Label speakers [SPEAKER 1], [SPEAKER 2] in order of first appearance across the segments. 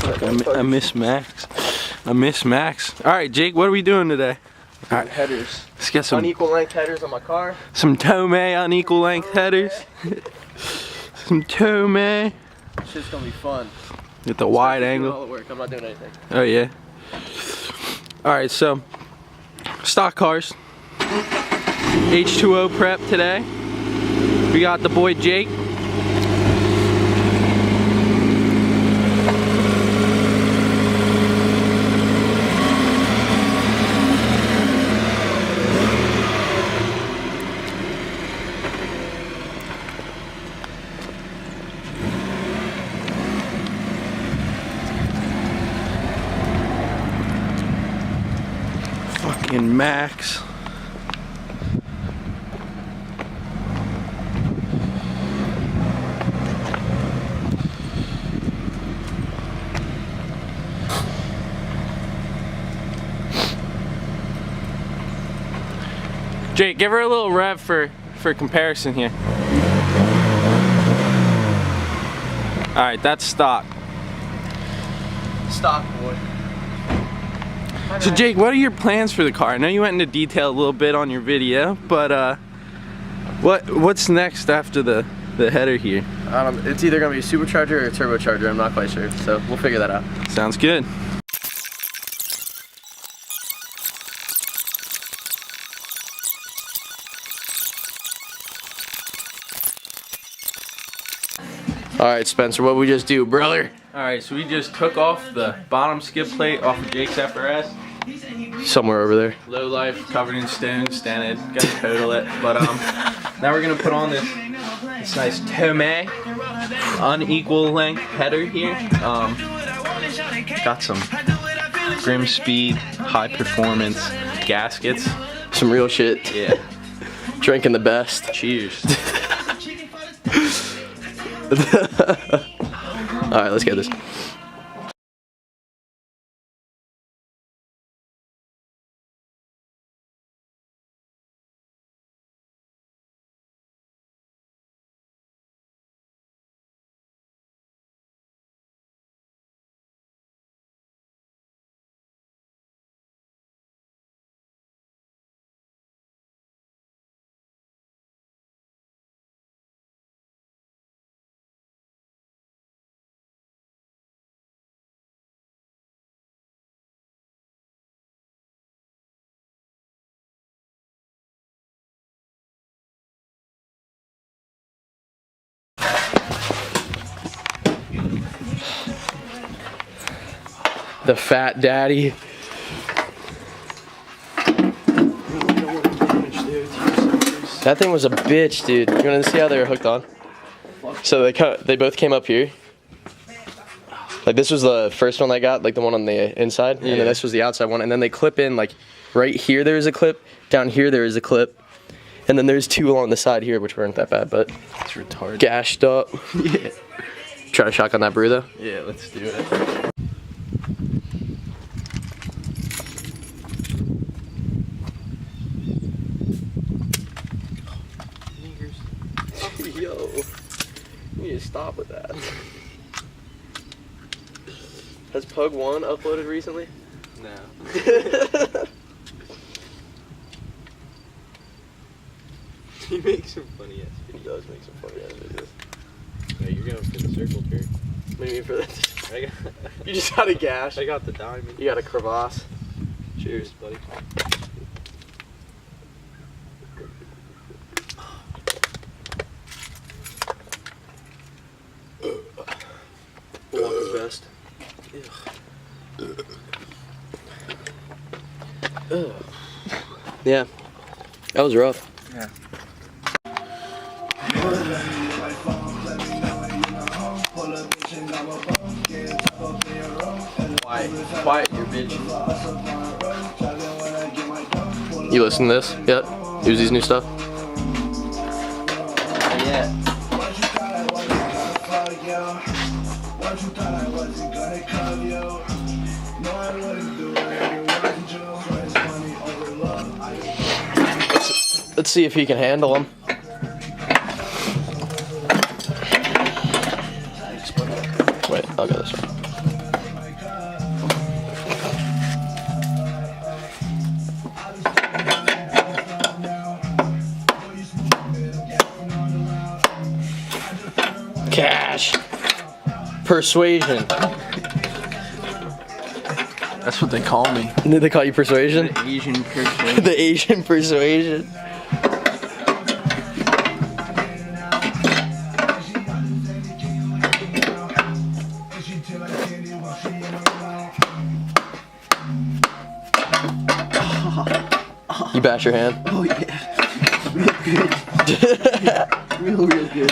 [SPEAKER 1] I miss Max. I miss Max. All right, Jake, what are we doing today?
[SPEAKER 2] All right, headers.
[SPEAKER 1] Let's get some
[SPEAKER 2] unequal length headers on my car.
[SPEAKER 1] Some TOMEI unequal length headers. Some TOMEI.
[SPEAKER 2] This shit's gonna be fun.
[SPEAKER 1] Get the wide angle.
[SPEAKER 2] All the work. I'm not doing anything.
[SPEAKER 1] Oh yeah. All right, so stock cars. H2O prep today. We got the boy Jake. Fucking Max. Jake, give her a little rev for comparison here. All right, that's stock.
[SPEAKER 2] Stock, boy.
[SPEAKER 1] So Jake, what are your plans for the car? I know you went into detail a little bit on your video, but what's next after the header here?
[SPEAKER 2] It's either gonna be a supercharger or a turbocharger. I'm not quite sure, so we'll figure that out.
[SPEAKER 1] Sounds good.
[SPEAKER 2] All right, Spencer, what we just do, brother?
[SPEAKER 1] All right, so we just took off the bottom skid plate off of Jake's FRS.
[SPEAKER 2] Somewhere over there.
[SPEAKER 1] Low life, covered in stones, dented, gotta total it. But now we're gonna put on this nice TOMEI unequal length header here. Got some Grim Speed, high performance gaskets.
[SPEAKER 2] Some real shit.
[SPEAKER 1] Yeah.
[SPEAKER 2] Drinking the best.
[SPEAKER 1] Cheers.
[SPEAKER 2] All right, let's get this. The fat daddy. That thing was a bitch, dude. You want to see how they were hooked on? So they both came up here. Like this was the first one I got, like the one on the inside, and then this was the outside one, and then they clip in like right here. There is a clip. Down here there is a clip, and then there's two along the side here, which weren't that bad, but
[SPEAKER 1] It's retarded.
[SPEAKER 2] gashed up.
[SPEAKER 1] Yeah.
[SPEAKER 2] Try to shotgun that brew though.
[SPEAKER 1] Yeah, let's do it.
[SPEAKER 2] Yo, you need to stop with that. Has Pug 1 uploaded recently?
[SPEAKER 1] No. He makes some funny ass videos.
[SPEAKER 2] He does make some funny ass videos.
[SPEAKER 1] Yeah, you're going for the circle jerk.
[SPEAKER 2] What do you mean for that?
[SPEAKER 1] I got,
[SPEAKER 2] You just got a gash.
[SPEAKER 1] I got the diamond.
[SPEAKER 2] You got a crevasse.
[SPEAKER 1] Cheers, buddy.
[SPEAKER 2] Walker's best. Yeah, that was rough.
[SPEAKER 1] Yeah. Quiet, your bitch.
[SPEAKER 2] You listen to this? Yep. Uzi's new stuff.
[SPEAKER 1] Yeah.
[SPEAKER 2] Let's see if he can handle them. Wait, I'll go this way. Persuasion.
[SPEAKER 1] That's what they call me.
[SPEAKER 2] Did they call you Persuasion?
[SPEAKER 1] The Asian Persuasion.
[SPEAKER 2] The Asian Persuasion. You bash your hand?
[SPEAKER 1] Oh yeah. Real good. real good.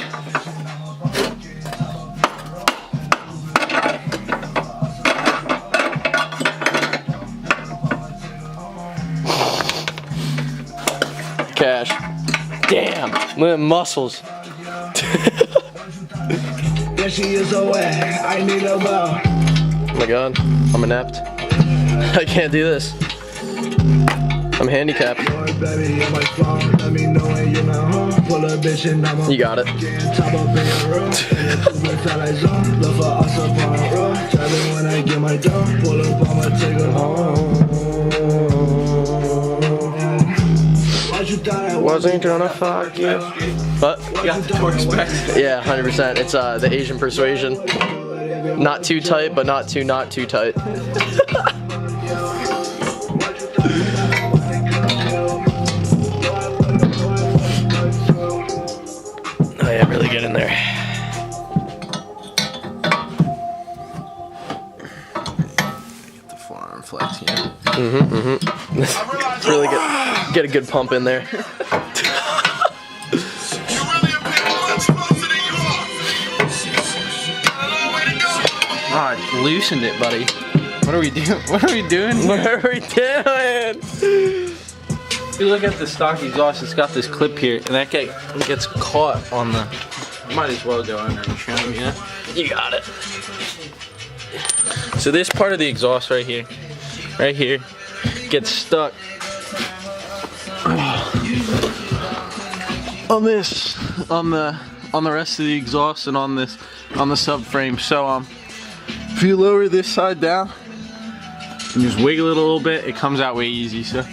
[SPEAKER 2] Cash. Damn. Look at the muscles.
[SPEAKER 3] Yeah, she is away. I need a bow.
[SPEAKER 2] Oh my god. I'm inept. I can't do this. I'm handicapped. You got it. Wasn't gonna fuck you. What?
[SPEAKER 1] You got the torque back.
[SPEAKER 2] Yeah, 100%. It's the Asian Persuasion. Not too tight, but not too tight. Oh yeah, really get in there.
[SPEAKER 1] Get the forearm flex here.
[SPEAKER 2] Really get a good pump in there.
[SPEAKER 1] Ah, loosened it, buddy. What are we doing? What are we doing?
[SPEAKER 2] What are we doing?
[SPEAKER 1] If you look at the stock exhaust, it's got this clip here, and that gets caught on the. Might as well go under and trim, you know?
[SPEAKER 2] You got it.
[SPEAKER 1] So this part of the exhaust right here, gets stuck on this, on the rest of the exhaust and on the subframe. So if you lower this side down and just wiggle it a little bit, it comes out way easy. So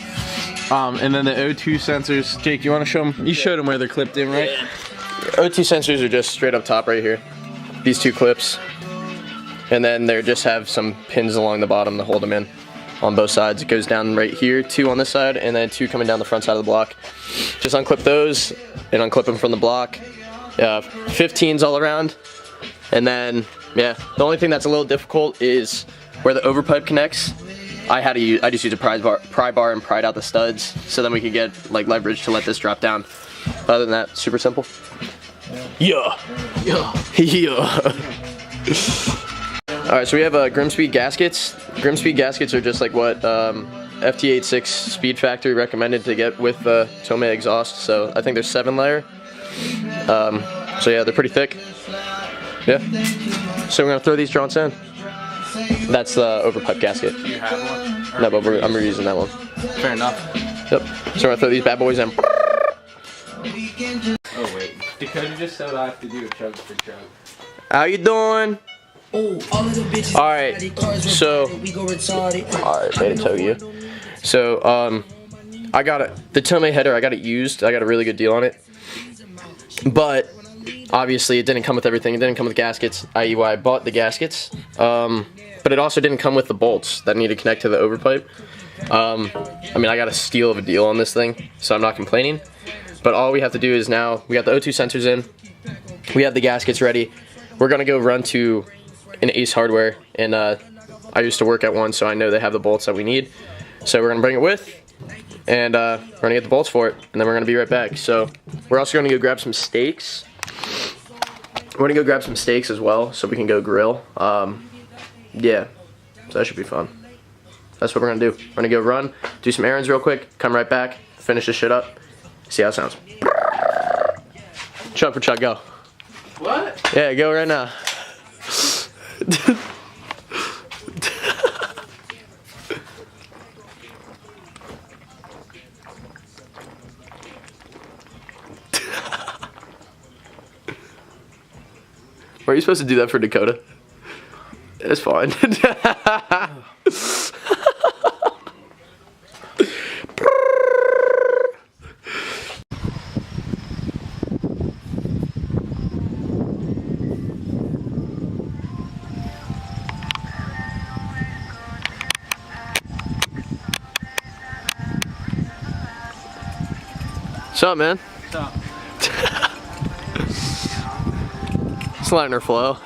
[SPEAKER 1] and then the O2 sensors, Jake, you want to show them? You showed them where they're clipped in, right?
[SPEAKER 2] Yeah. O2 sensors are just straight up top right here. These two clips. And then they just have some pins along the bottom to hold them in on both sides. It goes down right here, 2 on this side, and then 2 coming down the front side of the block. Just unclip those and unclip them from the block. 15s all around. And then, yeah, the only thing that's a little difficult is where the overpipe connects. I just use a pry bar and pried out the studs, so then we could get like leverage to let this drop down. Other than that, super simple. Yeah. Alright, so we have Grimspeed gaskets. Grimspeed gaskets are just like what FT86 Speed Factory recommended to get with the TOMEI exhaust. So I think they're 7-layer. So yeah, they're pretty thick. Yeah. So we're gonna throw these joints in. That's the overpipe gasket.
[SPEAKER 1] Do you have one?
[SPEAKER 2] No, but I'm reusing that one.
[SPEAKER 1] Fair enough.
[SPEAKER 2] Yep. So we're gonna throw these bad boys in.
[SPEAKER 1] Oh wait, Dakota just said I have to do a chug for chug.
[SPEAKER 2] How you doing? Alright, so alright, way to tow you. So I got the TOMEI header, I got it used. I got a really good deal on it. But obviously it didn't come with everything. It didn't come with gaskets, i.e. why I bought the gaskets. But it also didn't come with the bolts that need to connect to the overpipe. I mean, I got a steal of a deal on this thing, so I'm not complaining. But all we have to do is now, we got the O2 sensors in, we have the gaskets ready. We're gonna go run to an Ace Hardware, and I used to work at one, so I know they have the bolts that we need. So we're gonna bring it with, and we're gonna get the bolts for it, and then we're gonna be right back. So we're also gonna go grab some steaks. We're gonna go grab some steaks as well, so we can go grill. Yeah, so that should be fun. That's what we're gonna do. We're gonna go run, do some errands real quick, come right back, finish this shit up, see how it sounds. Chug for chug, go.
[SPEAKER 1] What?
[SPEAKER 2] Yeah, go right now. Were you supposed to do that for Dakota? It's fine. What's up, man?
[SPEAKER 1] What's up?
[SPEAKER 2] Just letting her flow.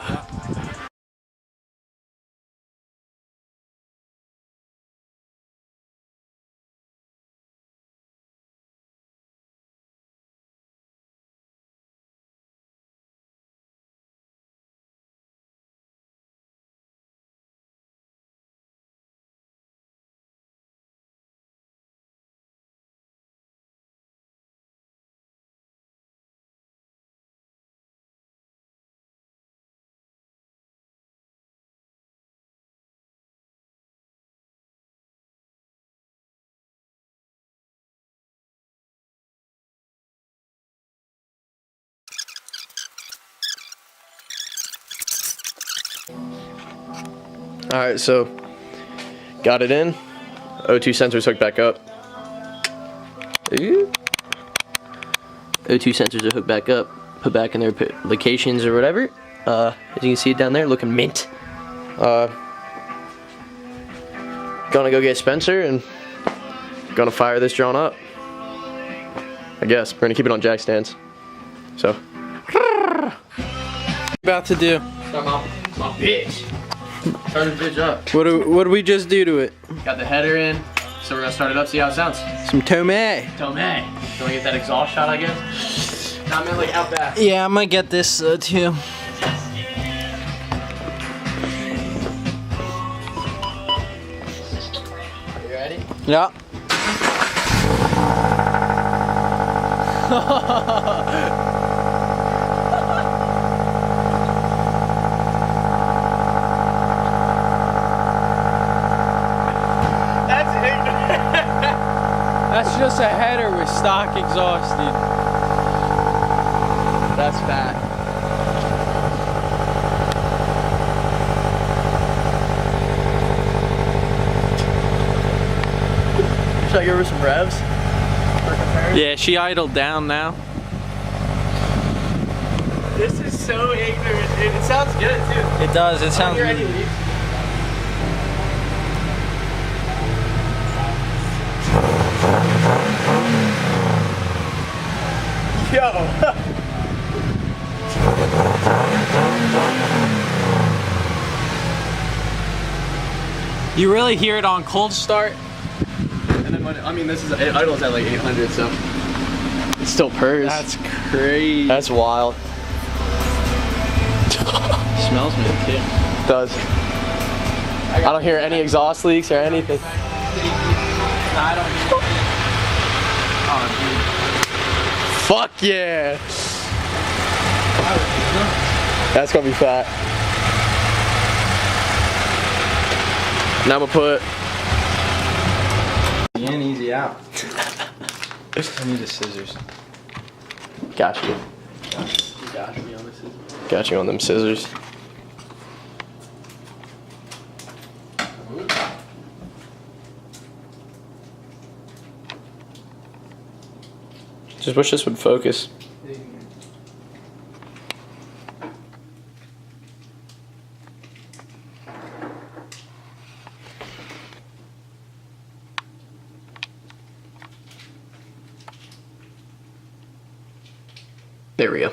[SPEAKER 2] Alright, so got it in. O2 sensors hooked back up. Ooh. O2 sensors are hooked back up, put back in their locations or whatever. As you can see it down there, looking mint. Gonna go get Spencer and gonna fire this drone up. I guess we're gonna keep it on jack stands. So.
[SPEAKER 1] About to do.
[SPEAKER 2] My bitch. Start this bitch up.
[SPEAKER 1] What do we just do to it?
[SPEAKER 2] Got the header in, so we're gonna start it up, see how it sounds.
[SPEAKER 1] Some TOMEI.
[SPEAKER 2] TOMEI. You wanna get that exhaust shot, I guess? Nah, I meant like out back.
[SPEAKER 1] Yeah, I might get this too.
[SPEAKER 2] Are you ready?
[SPEAKER 1] Yeah. That's just a header with stock exhaust, dude.
[SPEAKER 2] That's bad. Should I give her some revs? For comparison?
[SPEAKER 1] Yeah, she idled down now.
[SPEAKER 2] This is so ignorant, dude. It sounds good, too.
[SPEAKER 1] It does, it sounds
[SPEAKER 2] Hear any
[SPEAKER 1] really
[SPEAKER 2] leaks? Yo!
[SPEAKER 1] You really hear it on cold start?
[SPEAKER 2] And then when, I mean, this is, it idles at like 800, so it still purrs.
[SPEAKER 1] That's crazy.
[SPEAKER 2] That's wild.
[SPEAKER 1] Smells mint too.
[SPEAKER 2] It does. I don't hear any exhaust leaks or anything.
[SPEAKER 1] I don't hear. Oh,
[SPEAKER 2] Fuck yeah! That's gonna be fat. Now I'm gonna put.
[SPEAKER 1] dude. In, easy out. I need the scissors.
[SPEAKER 2] Got you.
[SPEAKER 1] Got me on the scissors.
[SPEAKER 2] Got you on them scissors. Just wish this would focus. There we go.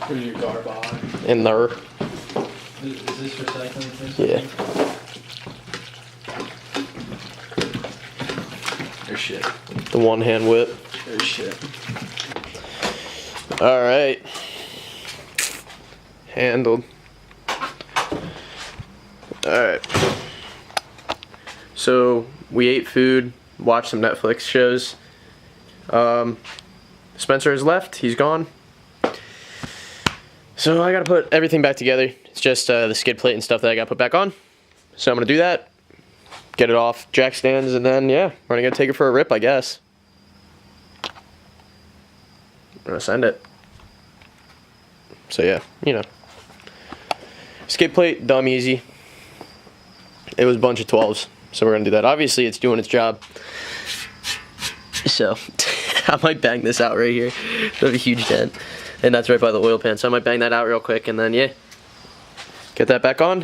[SPEAKER 1] Where's your garbage?
[SPEAKER 2] In there.
[SPEAKER 1] Is this recycling thing?
[SPEAKER 2] Yeah.
[SPEAKER 1] There's shit.
[SPEAKER 2] The one hand whip.
[SPEAKER 1] There's shit.
[SPEAKER 2] Alright. Handled. Alright. So we ate food, watched some Netflix shows. Spencer has left, he's gone. So I gotta put everything back together. It's just the skid plate and stuff that I gotta put back on. So I'm gonna do that, get it off jack stands, and then yeah, we're gonna go take it for a rip, I guess. I'm gonna send it. So yeah, you know. Skid plate, dumb easy. It was a bunch of 12s, so we're gonna do that. Obviously it's doing its job. So, I might bang this out right here. I have a huge dent. And that's right by the oil pan. So I might bang that out real quick and then, yeah, get that back on.